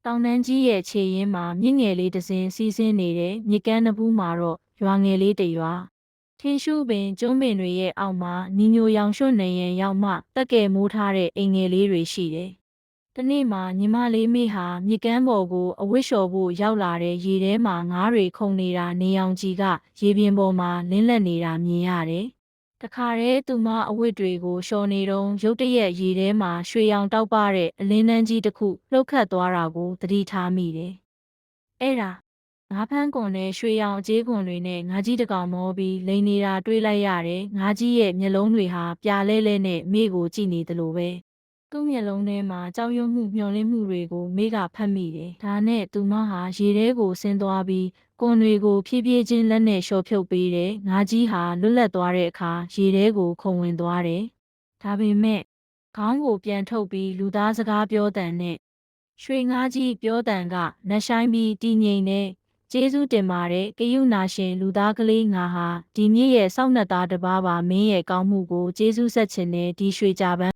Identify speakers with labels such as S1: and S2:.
S1: တောင်တန်းကြီးရဲ့ခြေရင်းမှာမြစ်ငယ်လေးတစ်စင်းစီးဆင်းနေတယ်မြစ်ကမ်းနဖူးမှာတော့ရွာငယ်လေးတစ်ရွာထင်းရှူးပင်ကျုံးပင်တွေရဲ့အောက်မှာနီညိုရောင်ရွှွနေရင်ရောက်မှတက်ကယ်မိုးထားတဲ့အိမ်ငယ်လေးတွေရှိတယ်။တနေ့မှာညီမလေးမေဟာမြစ်ကမ်းပေါ်ကိုအဝတ်လျှော်ဖို့ရောက်လာတဲ့ရေထဲမှာငါးတွေခုန်နေတာနေအောင်ကြီးကရေပြင်ပေါ်မှာလင်းလက်နေတာမြင်ရတယ်။တခါတည်းသူမအဝတ်တွေကိုလျှော်နေတုန်းရုတ်တရက်ရေထဲမှာရွှေရောင်တောက်ပတဲ့အလင်းတန်းကြီးတစ်ခုလှုပ်ခတ်သွားတာကိုသတိထားမိတယ်။အဲ့ဒါငါးဖမ်းကွန်နဲ့ရွှေရောင်အကြေးကွန်တွေနဲ့ငါးကြီးတစ်ကောင်မောပြီးလိန်နေတာတွေးလိုက်ရတယ်။ငါးကြီးရဲ့မျက်လုံးတွေဟာပြာလဲလဲနဲ့မေကိုကြည့်နေသလိုပဲ။သူ့မျက်လုံးထဲမှာကြောက်ရွံ့မှုမျှော်လင့်မှုတွေကိုမေကဖတ်မိတယ်။ဒါနဲ့သူမဟာရေထဲကိုဆင်းသွားပြီးကွန်တွေကိုဖြည်းဖြည်းချင်းလက်နဲ့လျှော်ဖြုတ်ပေးတယ်။ငါးကြီးဟာလွတ်လပ်သွားတဲ့အခါရေထဲကိုခုန်ဝင်သွားတယ်။ဒါပေမဲ့ခေါင်းကိုပြန်ထုတ်ပြီးလူသားစကားပြောတန်နဲ့ရွှေငါးကြီးပြောတန်ကနတ်ဆိုင်ပြီးတည်ငြိမ်တဲ့ကျေးဇူးတင်ပါတယ်ကယုနာရှင်လူသားကလေးငါဟာဒီမြစ်ရဲ့စောင့်နှက်သားတစ်ပါးပါမင်းရဲ့ကောင်းမှုကိုကျေးဇူးဆက်ခြင်းနဲ့ဒီရွှေကြပန်း